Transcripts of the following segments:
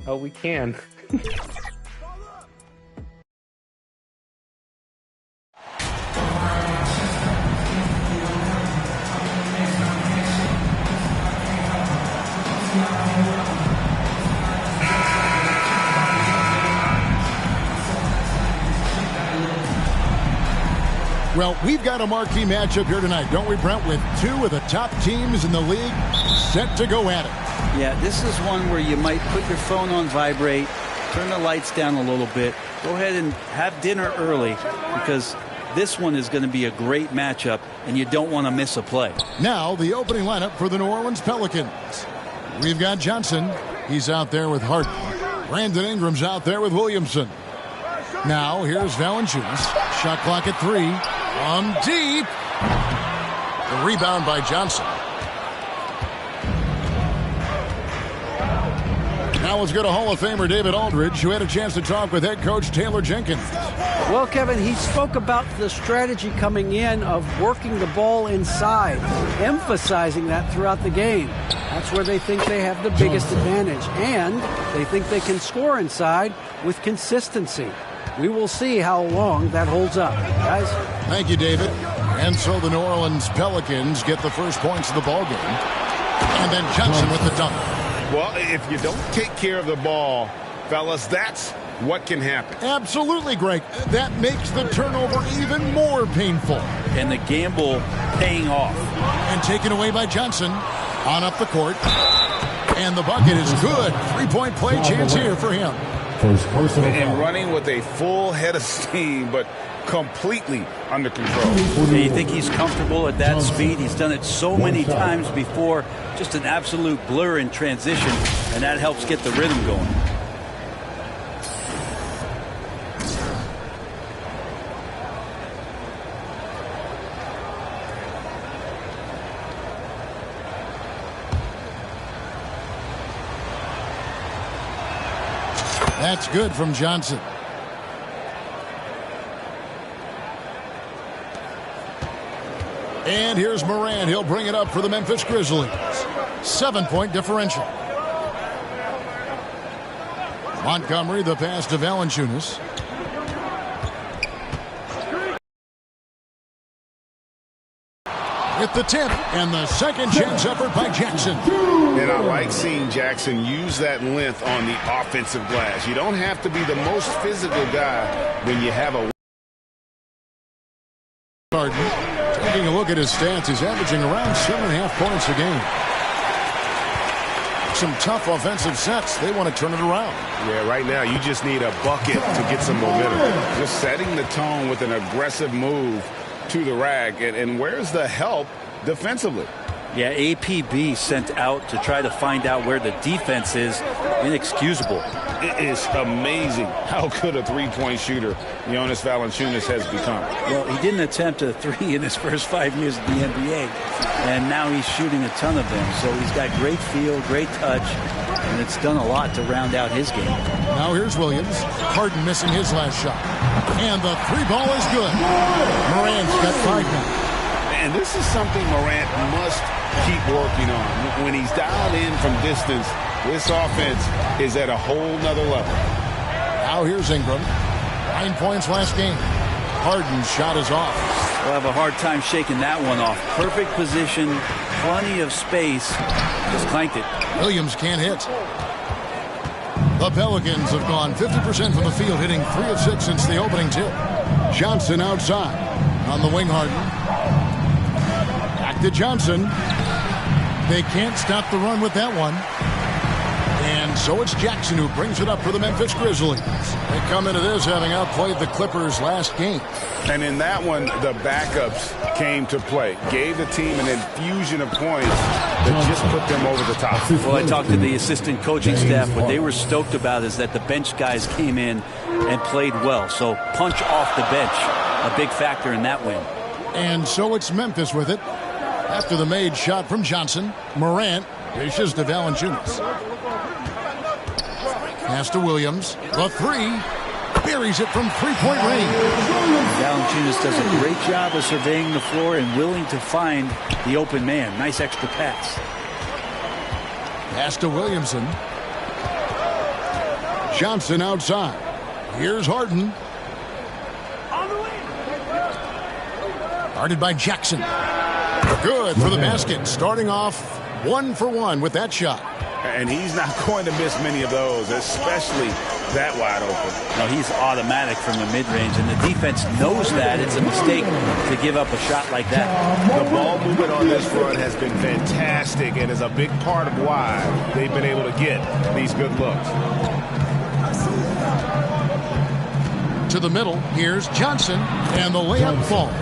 Oh, we can. Well, we've got a marquee matchup here tonight, don't we, Brent, with two of the top teams in the league set to go at it. Yeah, this is one where you might put your phone on vibrate, turn the lights down a little bit, go ahead and have dinner early, because this one is going to be a great matchup, and you don't want to miss a play. Now, the opening lineup for the New Orleans Pelicans. We've got Johnson. He's out there with Harden. Brandon Ingram's out there with Williamson. Now, here's Valanciunas. Shot clock at 3. From deep. The rebound by Johnson. Now let's go to Hall of Famer David Aldridge, who had a chance to talk with head coach Taylor Jenkins. Well, Kevin, he spoke about the strategy coming in of working the ball inside, emphasizing that throughout the game. That's where they think they have the biggest advantage, and they think they can score inside with consistency. We will see how long that holds up, guys. Thank you, David. And so the New Orleans Pelicans get the first points of the ball game. And then Johnson with the dunk. Well, if you don't take care of the ball, fellas, that's what can happen. Absolutely, Greg. That makes the turnover even more painful. And the gamble paying off. And taken away by Johnson. On up the court. And the bucket is good. Three-point play chance here for him. And running with a full head of steam, but completely under control. You think he's comfortable at that speed? He's done it so many times before. Just an absolute blur in transition, and that helps get the rhythm going. That's good from Johnson. And here's Morant. He'll bring it up for the Memphis Grizzlies. 7-point differential. Montgomery, the pass to Valanciunas. With the tip and the second chance effort by Jackson. And I like seeing Jackson use that length on the offensive glass. You don't have to be the most physical guy when you have a Harden. Taking a look at his stats, he's averaging around 7.5 points a game. Some tough offensive sets. They want to turn it around. Yeah, right now you just need a bucket to get some momentum. Just setting the tone with an aggressive move to the rack. And where's the help defensively? Yeah, APB sent out to try to find out where the defense is. Inexcusable. It is amazing how good a three-point shooter Jonas Valanciunas has become. Well, he didn't attempt a three in his first 5 years of the NBA, and now he's shooting a ton of them. So he's got great feel, great touch, and it's done a lot to round out his game. Now here's Williams. Harden missing his last shot. And the three ball is good. Morant's got 5 now. And this is something Morant must keep working on. When he's dialed in from distance, this offense is at a whole nother level. Now here's Ingram. 9 points last game. Harden's shot is off. We'll have a hard time shaking that one off. Perfect position, plenty of space. Just clanked it. Williams can't hit. The Pelicans have gone 50% from the field, hitting 3 of 6 since the opening tip. Johnson outside. On the wing, Harden. Back to Johnson. They can't stop the run with that one. And so it's Jackson who brings it up for the Memphis Grizzlies. They come into this having outplayed the Clippers last game. And in that one, the backups came to play. Gave the team an infusion of points that just put them over the top. Well, I talked to the assistant coaching staff. What they were stoked about is that the bench guys came in and played well. So punch off the bench, a big factor in that win. And so it's Memphis with it. After the made shot from Johnson, Morant dishes to Valanciunas. Pass to Williams. The three. Buries it from three-point range. Valanciunas does a great job of surveying the floor and willing to find the open man. Nice extra pass. Pass to Williamson. Johnson outside. Here's Harden. Guarded by Jackson. Good for the basket. Starting off 1 for 1 with that shot. And he's not going to miss many of those, especially that wide open. No, he's automatic from the mid-range, and the defense knows that. It's a mistake to give up a shot like that. The ball movement on this run has been fantastic and is a big part of why they've been able to get these good looks. To the middle, here's Johnson, and the layup falls.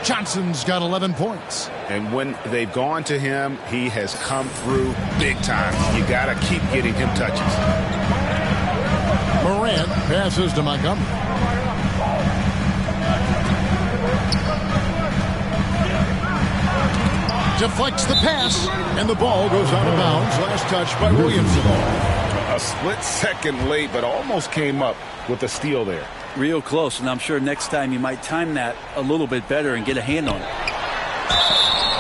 Johnson's got 11 points. And when they've gone to him, he has come through big time. You got to keep getting him touches. Morant passes to Montgomery. Deflects the pass, and the ball goes out of bounds. Last touch by Williamson. A split second late, but almost came up with a steal there. Real close, and I'm sure next time you might time that a little bit better and get a hand on it.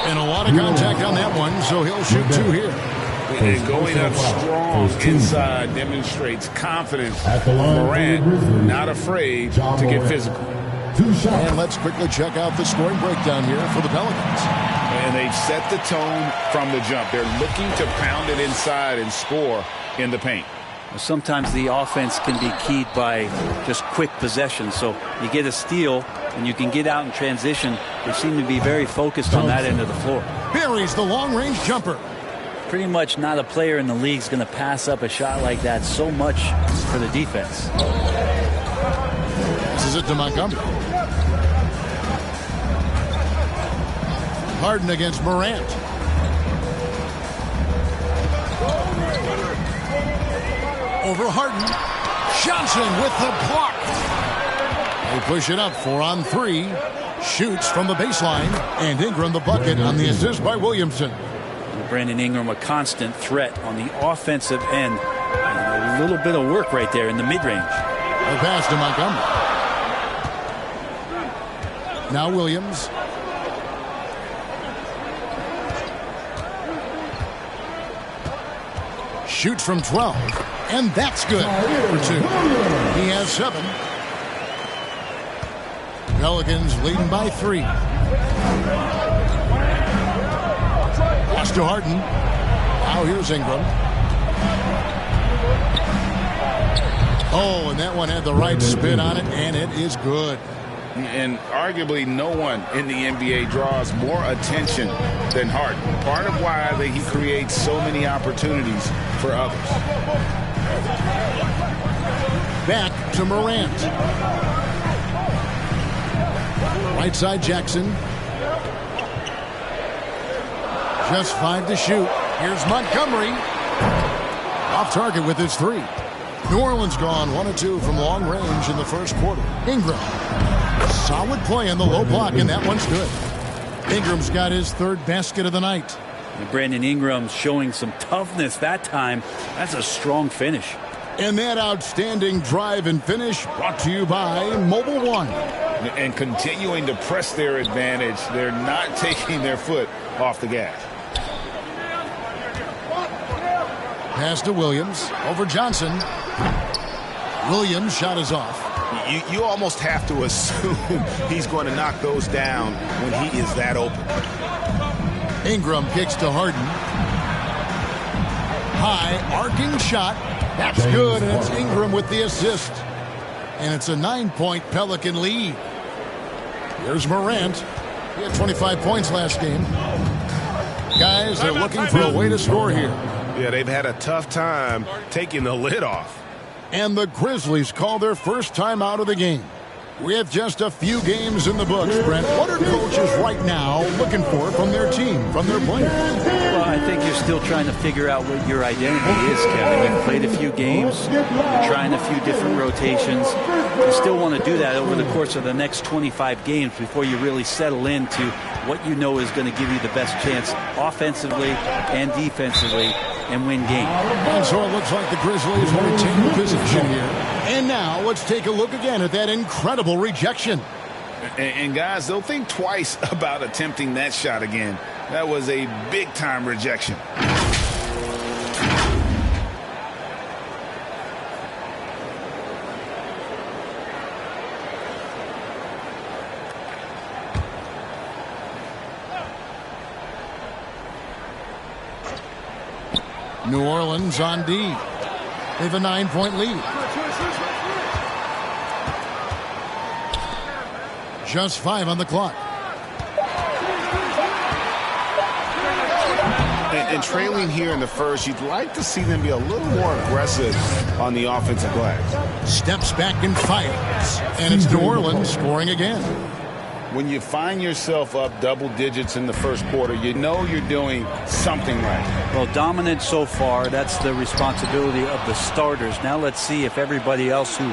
And a lot of contact on that one, so he'll shoot 2 here. And going up strong inside demonstrates confidence. Morant not afraid to get physical. And let's quickly check out the scoring breakdown here for the Pelicans. And they've set the tone from the jump. They're looking to pound it inside and score in the paint. Sometimes the offense can be keyed by just quick possession. So you get a steal and you can get out in transition. They seem to be very focused on that end of the floor. Buries the long-range jumper. Pretty much not a player in the league is going to pass up a shot like that so much for the defense. This is it to Montgomery. Harden against Morant. Over Harden. Johnson with the block. They push it up 4 on 3. Shoots from the baseline. And Ingram the bucket on the assist by Williamson. Brandon Ingram a constant threat on the offensive end. And a little bit of work right there in the mid-range. The pass to Montgomery. Now Williams. Shoots from 12. And that's good for 2. He has 7. Pelicans leading by 3. Pass to Harden. Now here's Ingram. Oh, and that one had the right spin on it, and it is good. And arguably no one in the NBA draws more attention than Harden. Part of why he creates so many opportunities for others. Back to Morant. Right side Jackson. Just 5 to shoot. Here's Montgomery. Off target with his 3. New Orleans gone 1 of 2 from long range in the first quarter. Ingram. Solid play on the low block, and that one's good. Ingram's got his 3rd basket of the night. And Brandon Ingram showing some toughness that time. That's a strong finish. And that outstanding drive and finish brought to you by Mobile One. And continuing to press their advantage. They're not taking their foot off the gas. Pass to Williams. Over Johnson. Williams' shot is off. You almost have to assume he's going to knock those down when he is that open. Ingram kicks to Harden. High arcing shot. That's good, and it's Ingram with the assist. And it's a 9-point Pelican lead. Here's Morant. He had 25 points last game. Guys, they're looking for a way to score here. Yeah, they've had a tough time taking the lid off. And the Grizzlies call their first time out of the game. With just a few games in the books, Brent, what are coaches right now looking for from their team, from their players? Well, I think you're still trying to figure out what your identity is, Kevin. You've played a few games. You're trying a few different rotations. You still want to do that over the course of the next 25 games before you really settle into what you know is going to give you the best chance offensively and defensively and win games. And so it looks like the Grizzlies will retain the position here. And now let's take a look again at that incredible rejection. And guys, they'll think twice about attempting that shot again. That was a big-time rejection. New Orleans on D. They have a 9-point lead. Just 5 on the clock. And trailing here in the first, you'd like to see them be a little more aggressive on the offensive glass. Steps back and fires. And it's New Orleans scoring again. When you find yourself up double digits in the first quarter, you know you're doing something right. Well, dominant so far. That's the responsibility of the starters. Now let's see if everybody else who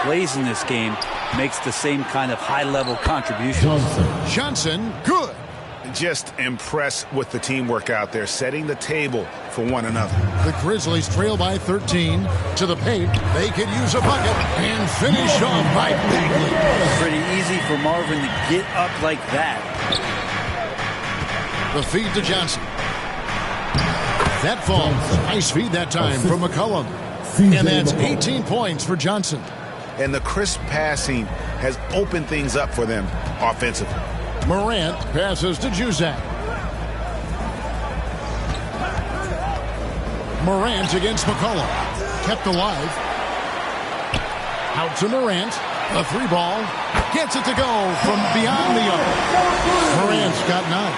plays in this game makes the same kind of high-level contributions. Johnson, good. Just impressed with the teamwork out there, setting the table for one another. The Grizzlies trail by 13 to the paint. They could use a bucket and finish off by Bagley. It's pretty easy for Marvin to get up like that. The feed to Johnson. That falls. Nice feed that time from McCollum. And that's 18 points for Johnson. And the crisp passing has opened things up for them offensively. Morant passes to Juzak. Morant against McCollum. Kept alive. Out to Morant. A 3-ball. Gets it to go from beyond the arc. Morant's got 9.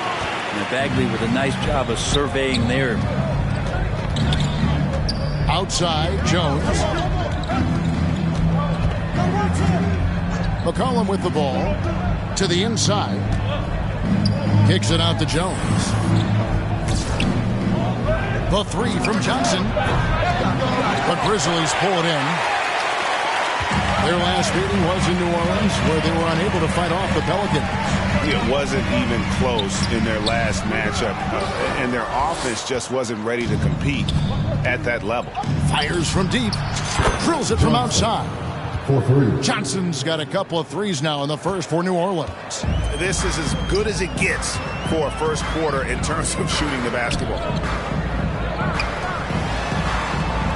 And Bagley with a nice job of surveying there. Outside, Jones. McCollum with the ball. To the inside. Kicks it out to Jones. The 3 from Johnson. The Grizzlies pull it in. Their last meeting was in New Orleans, where they were unable to fight off the Pelicans. It wasn't even close in their last matchup, and their offense just wasn't ready to compete at that level. Fires from deep. Drills it from outside. Johnson's got a couple of threes now in the first for New Orleans. This is as good as it gets for a first quarter in terms of shooting the basketball.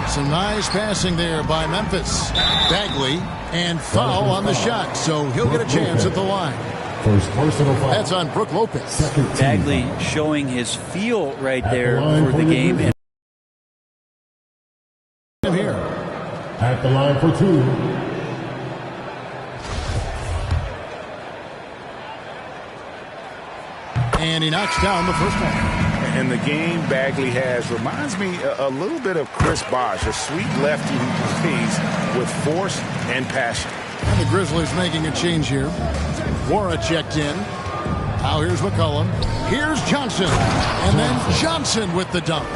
Some nice passing there by Memphis. Bagley, and foul on the shot, so he'll get a chance at the line. First personal foul. That's on Brook Lopez. Bagley showing his feel right there for the game. Here. At the line for 2. And he knocks down the first one. And the game Bagley has reminds me a little bit of Chris Bosh, a sweet lefty who plays with force and passion. And the Grizzlies making a change here. Wara checked in. Now here's McCollum. Here's Johnson. And then Johnson with the dunk.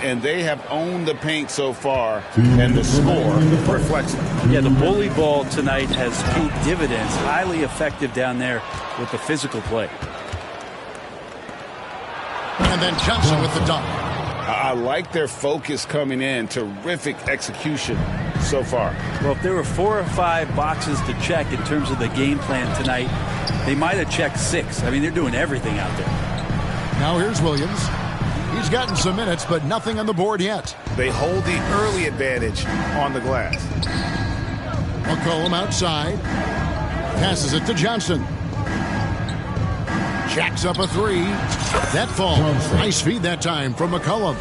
And they have owned the paint so far, and the score reflects it. Yeah, the bully ball tonight has paid dividends. Highly effective down there with the physical play. And then Johnson with the dunk. I like their focus coming in. Terrific execution so far. Well, if there were 4 or 5 boxes to check in terms of the game plan tonight, they might have checked 6. I mean, they're doing everything out there. Now here's Williams. He's gotten some minutes, but nothing on the board yet. They hold the early advantage on the glass. McCollum outside. Passes it to Johnson. Jacks up a 3. That falls. Nice feed that time from McCollum.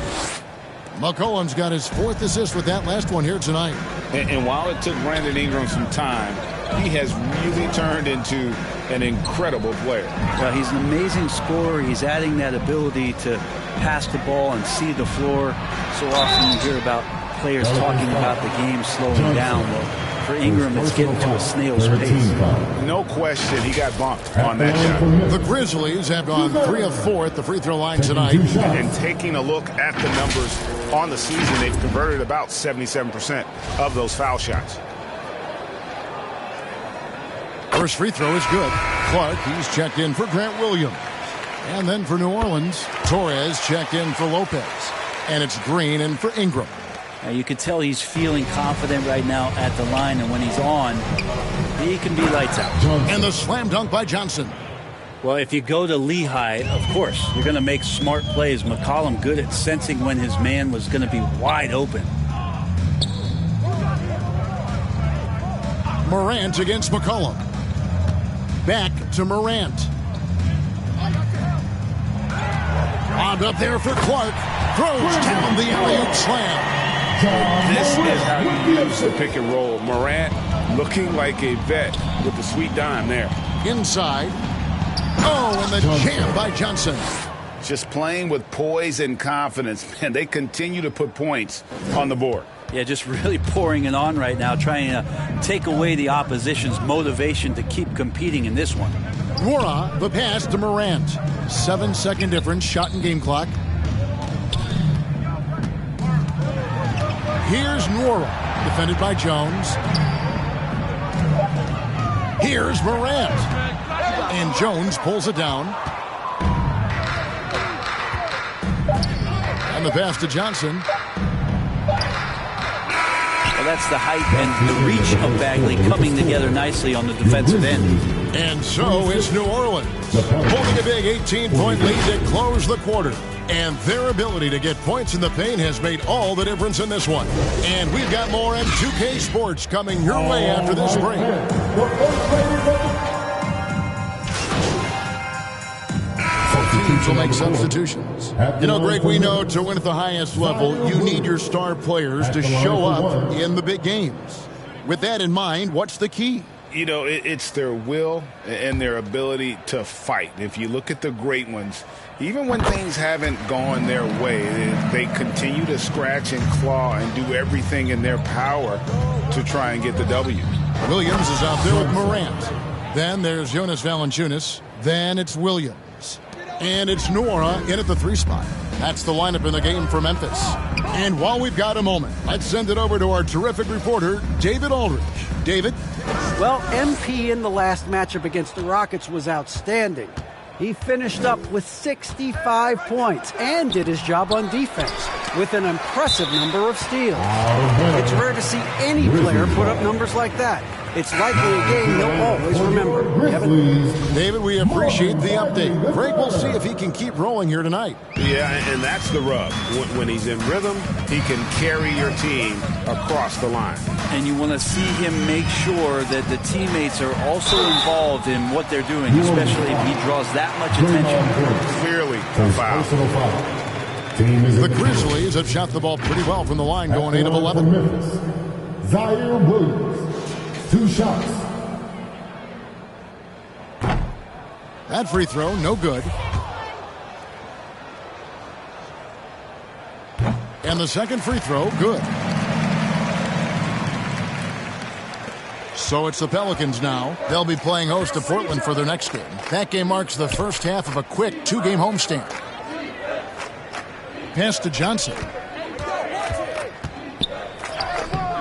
McCollum's got his 4th assist with that last one here tonight. And while it took Brandon Ingram some time, he has really turned into an incredible player. Well, he's an amazing scorer. He's adding that ability to pass the ball and see the floor. So often you hear about players talking about the game slowing down. Well, for Ingram, it's getting to a snail's pace. No question, he got bumped on that shot. The Grizzlies have gone 3 of 4 at the free throw line tonight. And taking a look at the numbers on the season, they've converted about 77% of those foul shots. First free throw is good. Clark, he's checked in for Grant Williams. And then for New Orleans, Torres checked in for Lopez. And it's Green in for Ingram. Now you can tell he's feeling confident right now at the line, and when he's on, he can be lights out. And the slam dunk by Johnson. Well, if you go to Lehigh, of course, you're going to make smart plays. McCollum good at sensing when his man was going to be wide open. Morant against McCollum. Back to Morant. On up there for Clark. Throws down the alley-oop slam. This is how you use the pick and roll. Morant looking like a vet with the sweet dime there. Inside. Oh, and the jam by Johnson. Just playing with poise and confidence. Man, they continue to put points on the board. Yeah, just really pouring it on right now, trying to take away the opposition's motivation to keep competing in this one. Nwora, the pass to Morant. 7-second difference, shot and game clock. Here's Nwora, defended by Jones. Here's Morant. And Jones pulls it down. And the pass to Johnson. Well, that's the height and the reach of Bagley coming together nicely on the defensive end. And so it's New Orleans, holding a big 18-point lead to close the quarter. And their ability to get points in the paint has made all the difference in this one. And we've got more M2K Sports coming your way after this break. Teams will make substitutions. You know, Greg, we know to win at the highest level, you need your star players to show up in the big games. With that in mind, what's the key? You know, it's their will and their ability to fight. If you look at the great ones, even when things haven't gone their way, they continue to scratch and claw and do everything in their power to try and get the W. Williams is out there with Morant. Then there's Jonas Valanciunas. Then it's Williams. And it's Nwora in at the 3 spot. That's the lineup in the game for Memphis. And while we've got a moment, let's send it over to our terrific reporter, David Aldridge. David? Well, MP in the last matchup against the Rockets was outstanding. He finished up with 65 points and did his job on defense with an impressive number of steals. It's rare to see any player put up numbers like that. It's likely a game he'll always remember. David, we appreciate the update. Greg, we'll see if he can keep rolling here tonight. Yeah, and that's the rub. When he's in rhythm, he can carry your team across the line. And you want to see him make sure that the teammates are also involved in what they're doing, especially if he draws that much attention. Clearly a foul. The Grizzlies have shot the ball pretty well from the line, going 8 of 11. Zaire Williams, 2 shots. That free throw, no good. And the second free throw, good. So it's the Pelicans now. They'll be playing host to Portland for their next game. That game marks the first half of a quick 2-game homestand. Pass to Johnson.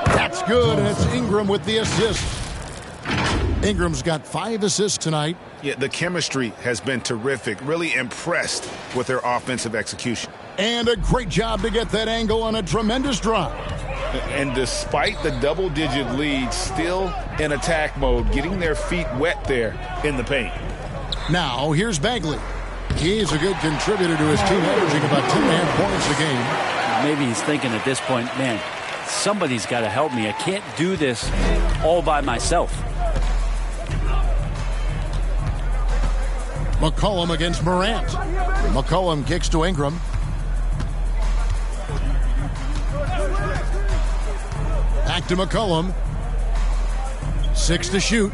That's good, and it's Ingram with the assist. Ingram's got 5 assists tonight. Yeah, the chemistry has been terrific. Really impressed with their offensive execution. And a great job to get that angle on a tremendous drive. And despite the double-digit lead, still in attack mode, getting their feet wet there in the paint. Now, here's Bagley. He's a good contributor to his team, averaging about 2.5 points a game. Maybe he's thinking at this point, man, somebody's got to help me. I can't do this all by myself. McCollum against Morant. McCollum kicks to Ingram. Back to McCollum. 6 to shoot.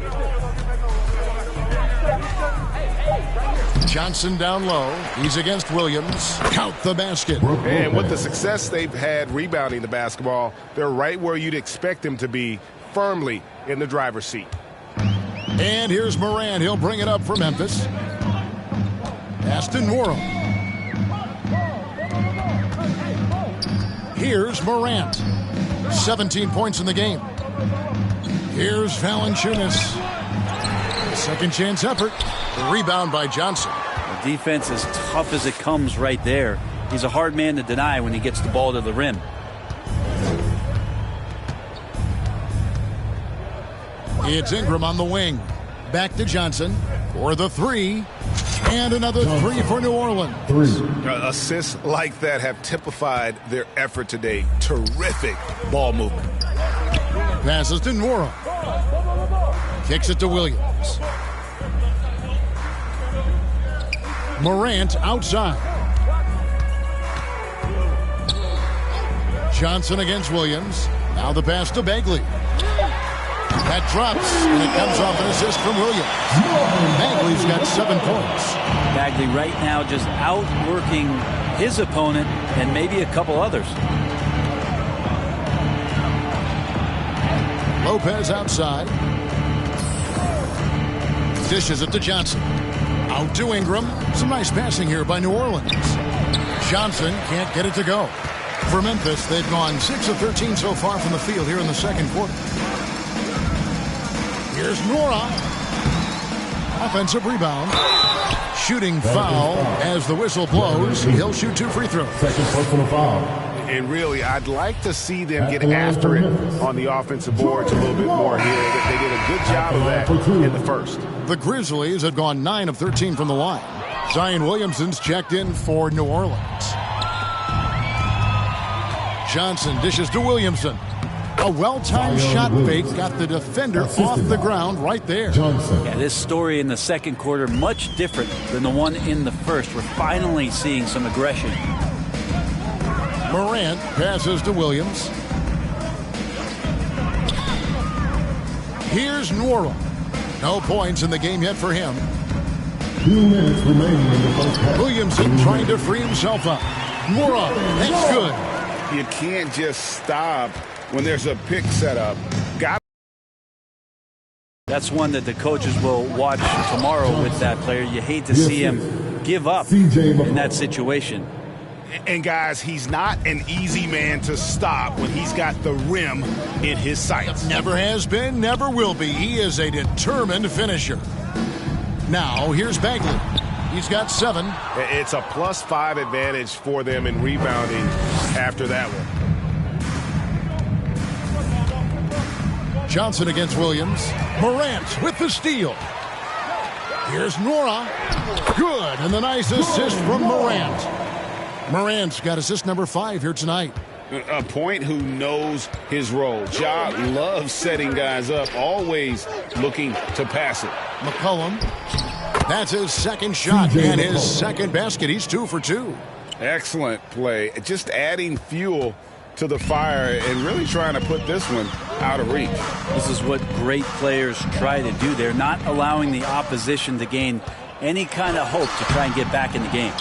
Johnson down low. He's against Williams. Count the basket. And with the success they've had rebounding the basketball, they're right where you'd expect them to be, firmly in the driver's seat. And here's Morant. He'll bring it up for Memphis. Pass to Nwora. Here's Morant. 17 points in the game. Here's Valanciunas. Second chance effort. The rebound by Johnson. The defense is tough as it comes right there. He's a hard man to deny when he gets the ball to the rim. It's Ingram on the wing. Back to Johnson for the 3. And another 3 for New Orleans. Assists like that have typified their effort today. Terrific ball movement. Passes to Nwora. Kicks it to Williams. Morant outside. Johnson against Williams. Now the pass to Bagley. That drops, and it comes off an assist from Williams. Bagley's got 7 points. Bagley right now just outworking his opponent and maybe a couple others. Lopez outside. Dishes it to Johnson. Out to Ingram. Some nice passing here by New Orleans. Johnson can't get it to go. For Memphis, they've gone 6 of 13 so far from the field here in the second quarter. Here's Nora. Offensive rebound. Shooting foul as the whistle blows. He'll shoot 2 free throws. Second personal foul. And really, I'd like to see them get after it on the offensive boards a little bit more here. They did a good job of that in the first. The Grizzlies have gone 9 of 13 from the line. Zion Williamson's checked in for New Orleans. Johnson dishes to Williamson. A well-timed shot fake got the defender off the ground right there. Yeah, this story in the second quarter much different than the one in the first. We're finally seeing some aggression. Morant passes to Williams. Here's Nora. No points in the game yet for him. 2 minutes remaining in the first half. Williamson trying to free himself up. Nora, that's good. You can't just stop when there's a pick set up. That's one that the coaches will watch tomorrow with that player. You hate to see him give up in that situation. And guys, he's not an easy man to stop when he's got the rim in his sights. Never has been, never will be. He is a determined finisher. Now, here's Bagley. He's got 7. It's a +5 advantage for them in rebounding after that one. Johnson against Williams. Morant with the steal. Here's Nora. Good, and the nice assist from Morant. Morant's got assist number 5 here tonight. A point who knows his role. Ja loves setting guys up, always looking to pass it. McCollum. That's his second shot and his second basket. He's 2 for 2. Excellent play. Just adding fuel to the fire and really trying to put this one out of reach. This is what great players try to do. They're not allowing the opposition to gain any kind of hope to try and get back in the game.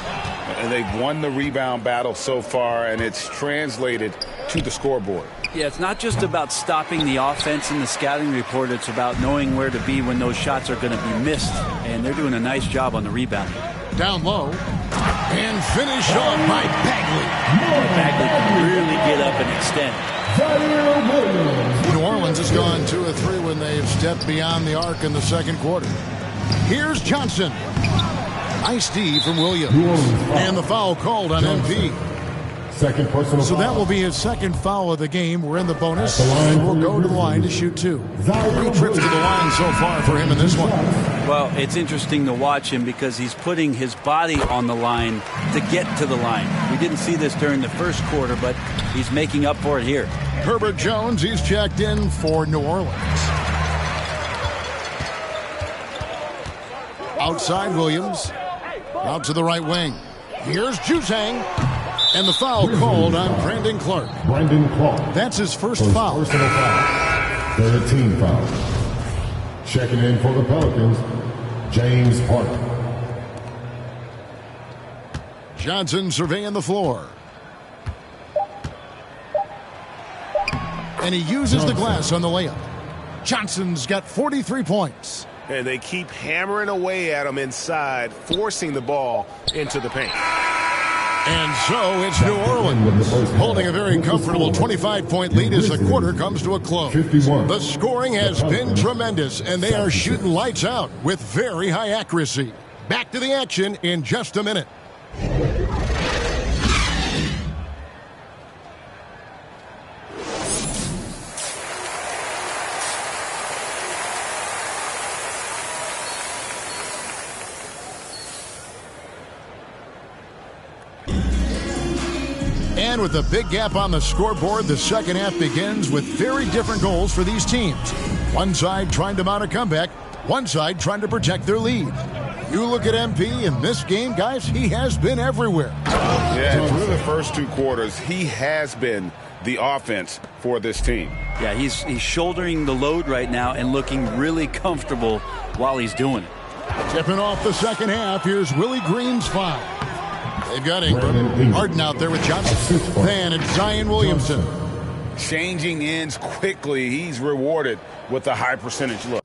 And they've won the rebound battle so far, and it's translated to the scoreboard. Yeah, it's not just about stopping the offense in the scouting report. It's about knowing where to be when those shots are going to be missed. And they're doing a nice job on the rebound. Down low. And finish off by Bagley. Bagley can really get up and extend. New Orleans has gone 2 of 3 when they've stepped beyond the arc in the second quarter. Here's Johnson. Nice D from Williams. And the foul called on MP. Second personal So that foul. will be his second foul of the game. We're in the bonus. We'll go to the line to shoot 2. 3 trips to the line so far for him in this one. Well, it's interesting to watch him because he's putting his body on the line to get to the line. We didn't see this during the first quarter, but he's making up for it here. Herbert Jones, he's checked in for New Orleans. Outside Williams. Out to the right wing. Here's Jutang. And the foul called on Brandon Clark. Brandon Clark. That's his first foul. Personal foul. 13 foul. Checking in for the Pelicans, James Parker. Johnson surveying the floor. And he uses the glass on the layup. Johnson's got 43 points. And they keep hammering away at him inside, forcing the ball into the paint. And so it's New Orleans holding a very comfortable 25-point lead as the quarter comes to a close. 51. The scoring has been tremendous, and they are shooting lights out with very high accuracy. Back to the action in just a minute. And with a big gap on the scoreboard, the second half begins with very different goals for these teams. One side trying to mount a comeback, one side trying to protect their lead. You look at MP in this game, guys, he has been everywhere. Yeah, through the first 2 quarters, he has been the offense for this team. Yeah, he's shouldering the load right now and looking really comfortable while he's doing it. Tipping off the second half, here's Willie Green's foul. They've got Ingram. Harden out there with Johnson. Then it's Zion Williamson. Changing ends quickly. He's rewarded with a high percentage look.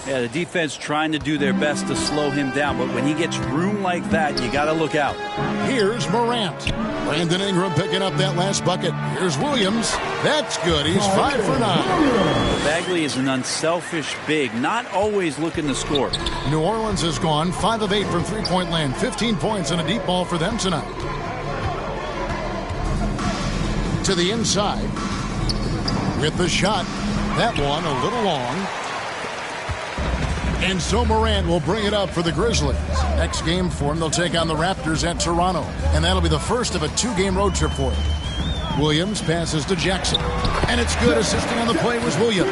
Yeah, the defense trying to do their best to slow him down, but when he gets room like that, you got to look out. Here's Morant. Brandon Ingram picking up that last bucket. Here's Williams. That's good. He's 5 for 9. Bagley is an unselfish big, not always looking to score. New Orleans has gone 5 of 8 from three-point land. 15 points and a deep ball for them tonight. To the inside. With the shot. That one a little long. And so Morant will bring it up for the Grizzlies. Next game for them, they'll take on the Raptors at Toronto. And that'll be the first of a 2-game road trip for them. Williams passes to Jackson. And it's good. Assisting on the play was Williams.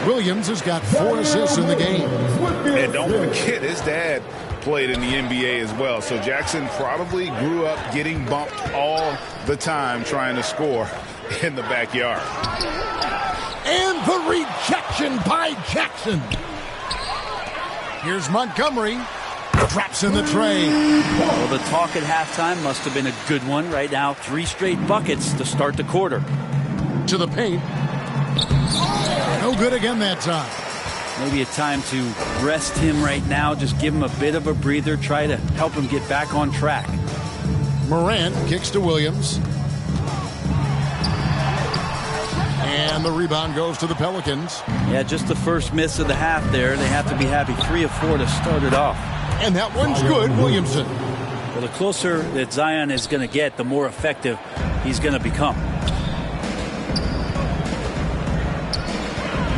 Williams has got 4 assists in the game. And don't forget, his dad played in the NBA as well. So Jackson probably grew up getting bumped all the time trying to score in the backyard. And the rejection by Jackson. Here's Montgomery. Drops in the tray. Well, the talk at halftime must have been a good one. Right now, 3 straight buckets to start the quarter. To the paint. No good again that time. Maybe a time to rest him right now. Just give him a bit of a breather. Try to help him get back on track. Morant kicks to Williams. And the rebound goes to the Pelicans. Yeah, just the first miss of the half there. They have to be happy. 3 of 4 to start it off. And that one's good, Williamson. Well, the closer that Zion is going to get, the more effective he's going to become.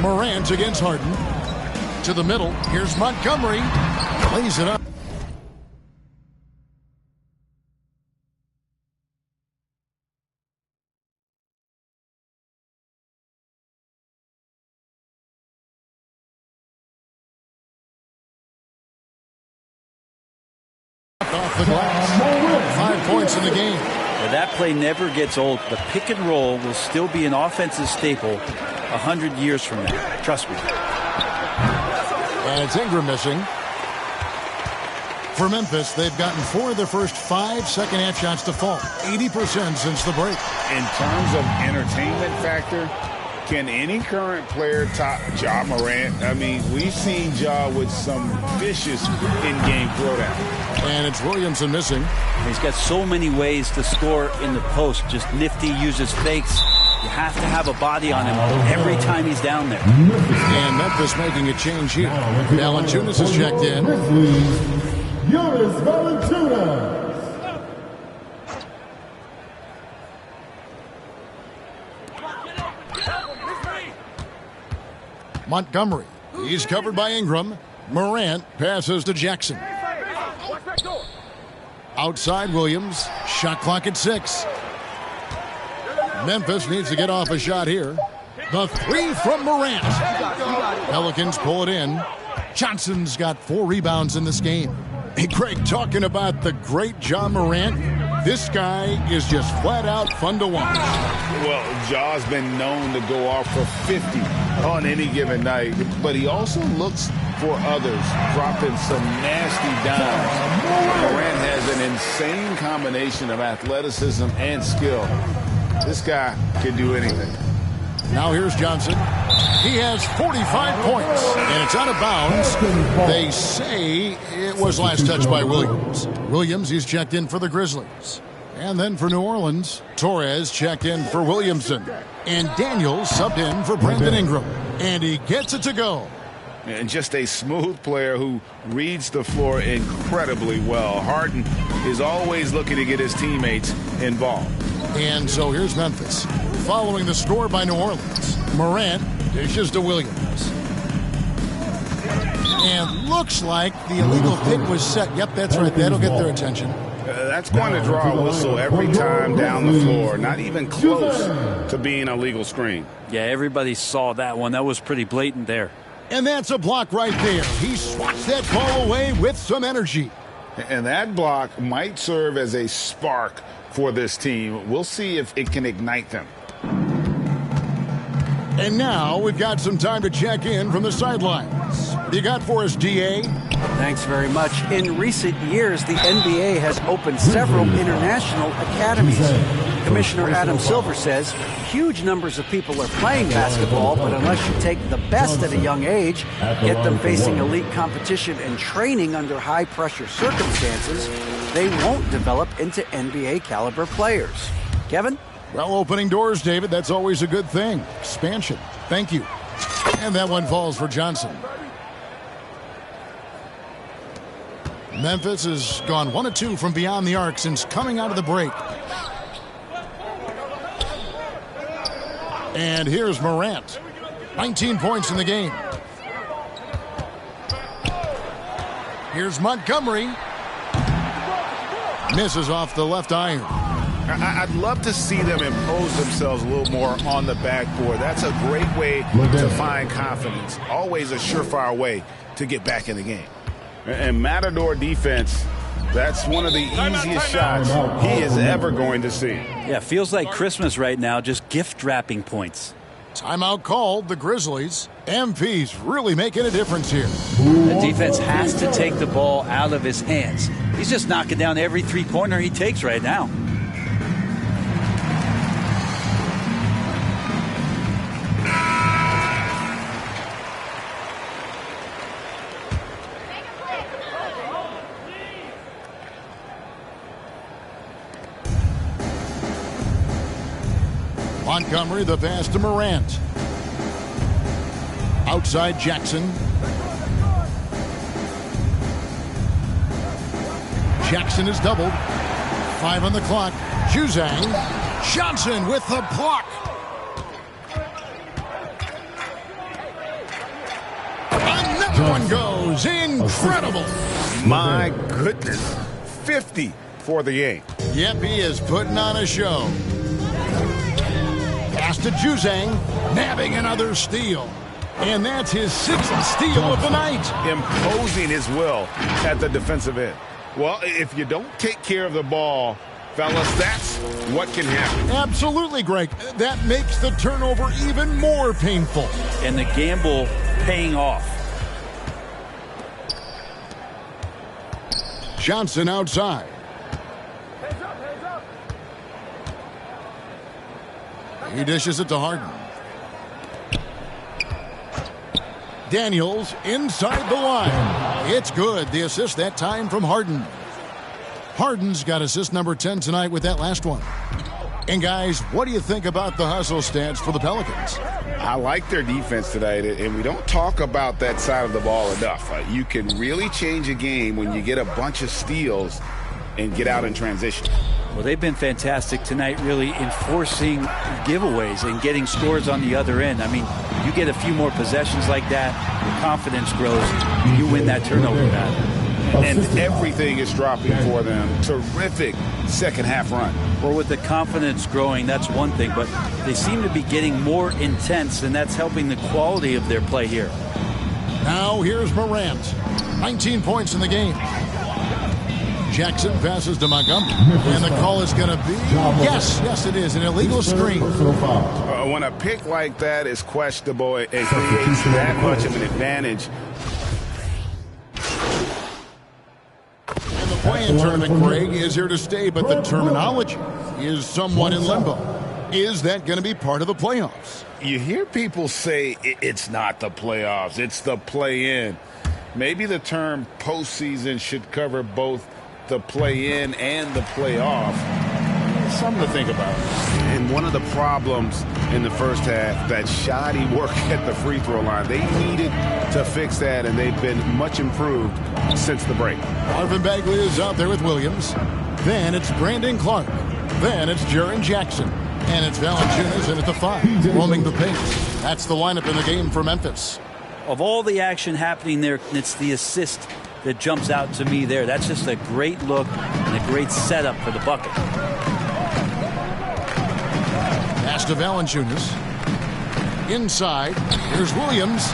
Morant against Harden. To the middle. Here's Montgomery. Lays it up. Off the glass. 5 points in the game. Well, that play never gets old. The pick and roll will still be an offensive staple 100 years from now. Trust me. And it's Ingram missing. For Memphis, they've gotten 4 of their first 5 second-half shots to fall. 80% since the break. In terms of entertainment factor, can any current player top Ja Morant? I mean, we've seen Ja with some vicious in-game throwdown. And it's Williamson missing. He's got so many ways to score in the post. Just nifty, uses fakes. You have to have a body on him every time he's down there. And Memphis making a change here. Valanciunas has checked in. Jonas Valanciunas. Montgomery. He's covered by Ingram. Morant passes to Jackson. Outside Williams. Shot clock at 6. Memphis needs to get off a shot here. The 3 from Morant. Pelicans pull it in. Johnson's got 4 rebounds in this game. Hey, Craig, talking about the great Ja Morant, this guy is just flat out fun to watch. Well, Ja's been known to go off for 50 on any given night, but he also looks for others, dropping some nasty dimes. Morant has an insane combination of athleticism and skill. This guy can do anything. Now here's Johnson. He has 45 points, and it's out of bounds. They say it was last touched by Williams. Williams, he's checked in for the Grizzlies. And then for New Orleans, Torres checked in for Williamson. And Daniels subbed in for Brandon Ingram. And he gets it to go. And just a smooth player who reads the floor incredibly well. Harden is always looking to get his teammates involved. And so here's Memphis. Following the score by New Orleans, Morant dishes to Williams. And looks like the illegal pick was set. Yep, that's right. That'll get their attention. That's going to draw a whistle every time down the floor. Not even close to being a legal screen. Yeah, everybody saw that one. That was pretty blatant there. And that's a block right there. He swats that ball away with some energy. And that block might serve as a spark for this team. We'll see if it can ignite them. And now we've got some time to check in from the sidelines. What you got for us, DA? Thanks very much. In recent years, the NBA has opened several international academies. Commissioner Adam Silver says huge numbers of people are playing basketball, but unless you take the best at a young age, get them facing elite competition and training under high-pressure circumstances, they won't develop into NBA-caliber players. Kevin? Well, opening doors, David, that's always a good thing. Expansion. Thank you. And that one falls for Johnson. Memphis has gone 1 of 2 from beyond the arc since coming out of the break. And here's Morant. 19 points in the game. Here's Montgomery. Misses off the left iron. I'd love to see them impose themselves a little more on the backboard. That's a great way to find confidence. Always a surefire way to get back in the game. And Matador defense, that's one of the easiest shots he is ever going to see. Yeah, feels like Christmas right now, just gift wrapping points. Timeout called, the Grizzlies. MP's really making a difference here. The defense has to take the ball out of his hands. He's just knocking down every three-pointer he takes right now. Montgomery, the pass to Morant. Outside Jackson. Jackson is doubled. 5 on the clock. Juzang. Johnson with the block. Another one goes. Incredible. My goodness. 50 for the game. Yep, he is putting on a show. Pass to Juzang, nabbing another steal. And that's his 6th steal of the night. Imposing his will at the defensive end. Well, if you don't take care of the ball, fellas, that's what can happen. Absolutely, Greg. That makes the turnover even more painful. And the gamble paying off. Johnson outside. He dishes it to Harden. Daniels inside the line. It's good. The assist that time from Harden. Harden's got assist number 10 tonight with that last one. And guys, what do you think about the hustle stats for the Pelicans? I like their defense tonight, and we don't talk about that side of the ball enough. You can really change a game when you get a bunch of steals and get out in transition. Well, they've been fantastic tonight, really enforcing giveaways and getting scores on the other end. I mean, you get a few more possessions like that, your confidence grows, you win that turnover battle. And everything is dropping for them. Terrific second half run. Well, with the confidence growing, that's one thing, but they seem to be getting more intense, and that's helping the quality of their play here. Now here's Morant. 19 points in the game. Jackson passes to Montgomery. And the call is going to be, yes, it is, an illegal screen. When a pick like that is questionable, it creates that much of an advantage. And the play-in tournament, Greg, is here to stay, but the terminology is somewhat in limbo. Is that going to be part of the playoffs? You hear people say it's not the playoffs, it's the play-in. Maybe the term postseason should cover both the play-in and the playoff. Something to think about. And one of the problems in the first half, that shoddy work at the free throw line. They needed to fix that, and they've been much improved since the break. Marvin Bagley is out there with Williams. Then it's Brandon Clark. Then it's Jaren Jackson. And it's Valanciunas in at the 5, roaming the pace. That's the lineup in the game for Memphis. Of all the action happening there, it's the assist that jumps out to me there. That's just a great look and a great setup for the bucket. Pass to Valanciunas. Inside. Here's Williams.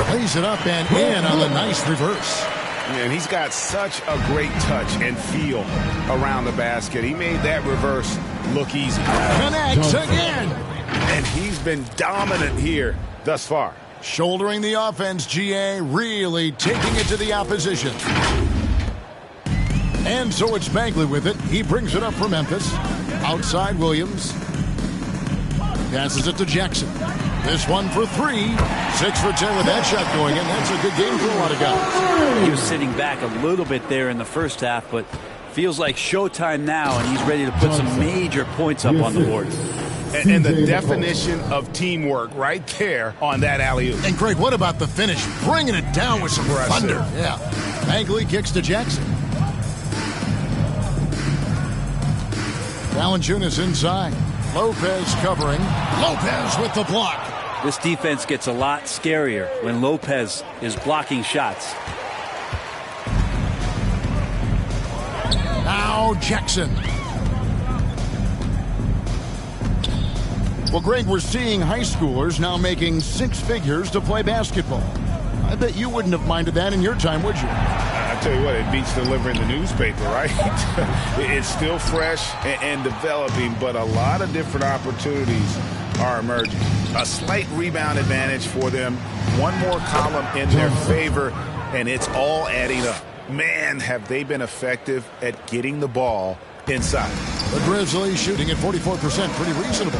Plays it up and in on the nice reverse. And he's got such a great touch and feel around the basket. He made that reverse look easy. Connects again. And he's been dominant here thus far. Shouldering the offense, GA, really taking it to the opposition. And so it's Bagley with it. He brings it up for Memphis. Outside Williams. Passes it to Jackson. This one for 3. 6 for 10 with that shot going in. That's a good game for a lot of guys. He was sitting back a little bit there in the first half, but feels like showtime now, and he's ready to put some major points up on the board. And the definition of teamwork right there on that alley-oop. And Greg, what about the finish? Bringing it down with some thunder. Yeah. Bagley kicks to Jackson. Valanciunas inside. Lopez covering. Lopez with the block. This defense gets a lot scarier when Lopez is blocking shots. Now Jackson. Well, Greg, we're seeing high schoolers now making 6 figures to play basketball. I bet you wouldn't have minded that in your time, would you? I tell you what, it beats delivering the newspaper, right? It's still fresh and developing, but a lot of different opportunities are emerging. A slight rebound advantage for them. One more column in their favor, and it's all adding up. Man, have they been effective at getting the ball inside. The Grizzlies shooting at 44%, pretty reasonable.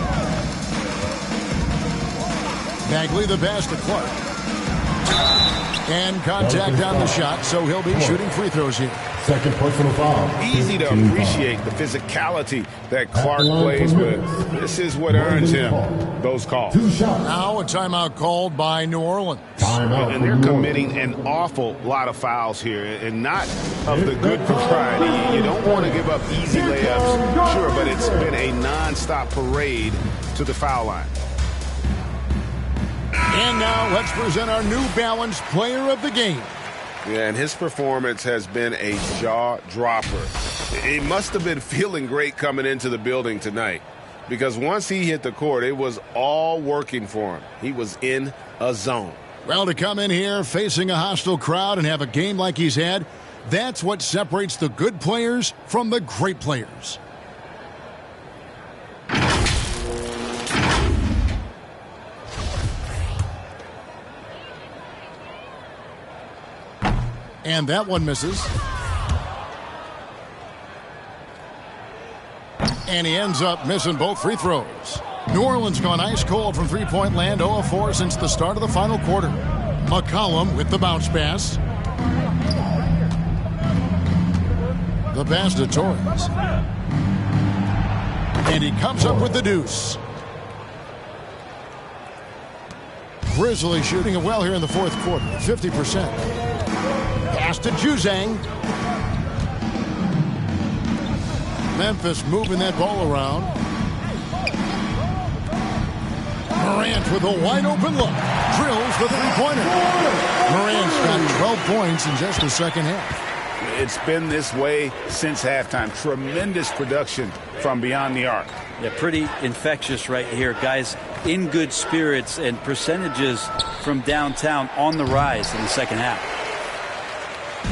Bagley the pass to Clark. And contact on the shot, so he'll be shooting free throws here. Second personal foul. Easy to appreciate the physicality that Clark plays with. This is what earns him those calls. Now a timeout called by New Orleans. And they're committing an awful lot of fouls here, and not of the good variety. You don't want to give up easy layups, sure, but it's been a non-stop parade to the foul line. And now let's present our New Balance player of the game. Yeah, and his performance has been a jaw-dropper. He must have been feeling great coming into the building tonight, because once he hit the court, it was all working for him. He was in a zone. Well, to come in here facing a hostile crowd and have a game like he's had, that's what separates the good players from the great players. And that one misses. And he ends up missing both free throws. New Orleans gone ice cold from three-point land, 0 of 4 since the start of the final quarter. McCollum with the bounce pass. The pass to Torres. And he comes up with the deuce. Grizzlies shooting it well here in the fourth quarter, 50%. Pass to Juzang. Memphis moving that ball around. Morant with a wide open look. Drills the three-pointer. Morant's got 12 points in just the second half. It's been this way since halftime. Tremendous production from beyond the arc. Yeah, pretty infectious right here. Guys in good spirits, and percentages from downtown on the rise in the second half.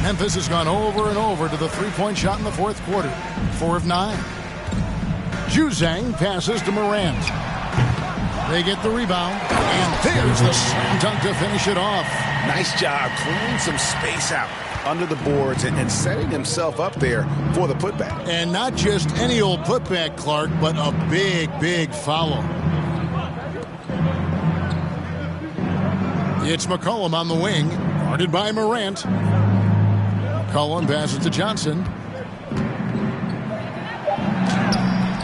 Memphis has gone over and over to the three-point shot in the fourth quarter. 4 of 9. Juzang passes to Morant. They get the rebound, and there's the slam dunk to finish it off. Nice job clearing some space out. under the boards and setting himself up there for the putback. And not just any old putback, Clark, but a big, big foul. It's McCollum on the wing, guarded by Morant. McCollum passes to Johnson.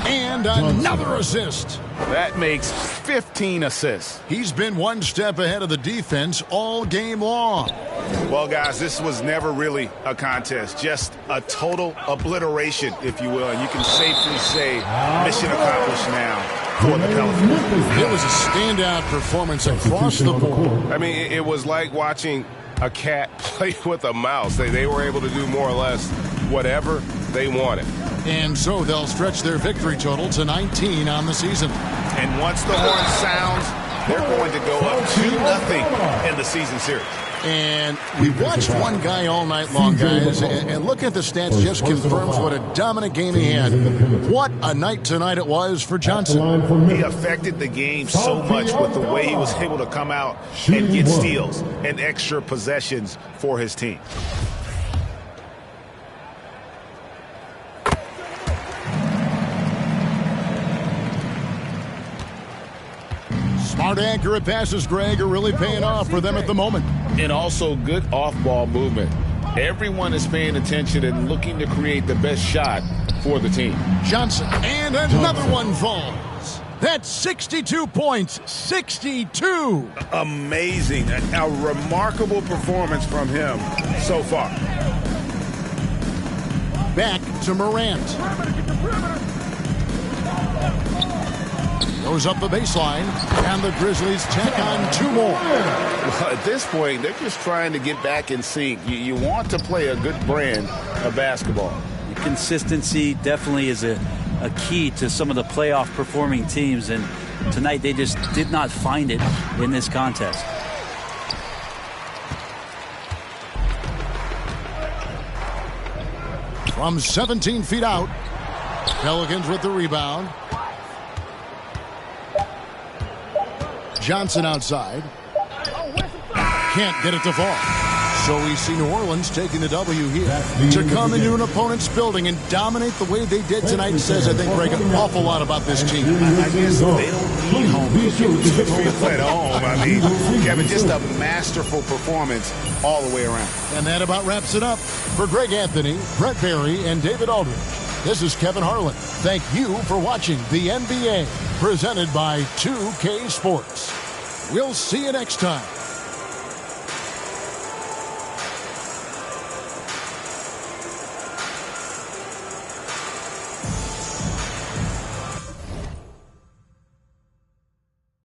And another assist. That makes 15 assists. He's been one step ahead of the defense all game long. Well, guys, this was never really a contest, just a total obliteration, if you will. And you can safely say mission accomplished now for the Pelicans. It was a standout performance across the board. I mean, it was like watching a cat play with a mouse. They were able to do more or less whatever they wanted. And so they'll stretch their victory total to 19 on the season. And once the horn sounds, they're going to go up 2-0 in the season series. And we've watched one guy all night long, guys, and looking at the stats just confirms what a dominant game he had. What a night tonight it was for Johnson. He affected the game so much with the way he was able to come out and get steals and extra possessions for his team. Smart, accurate passes, Greg, are really paying off for them at the moment. And also good off-ball movement. Everyone is paying attention and looking to create the best shot for the team. Johnson, and another one falls. That's 62 points. 62. Amazing. A remarkable performance from him so far. Back to Morant. Goes up the baseline, and the Grizzlies tack on 2 more. Well, at this point, they're just trying to get back in sync. You want to play a good brand of basketball. Consistency definitely is a key to some of the playoff performing teams, and tonight they just did not find it in this contest. From 17 feet out, Pelicans with the rebound. Johnson outside. Can't get it to fall. So we see New Orleans taking the W here. To come into an opponent's building and dominate the way they did tonight says, I think, Greg, an awful lot about this team. I guess they don't need home. You feel at home. I mean, Kevin, just a masterful performance all the way around. And that about wraps it up. For Greg Anthony, Brett Barry, and David Aldridge, this is Kevin Harlan. Thank you for watching the NBA, presented by 2K Sports. We'll see you next time.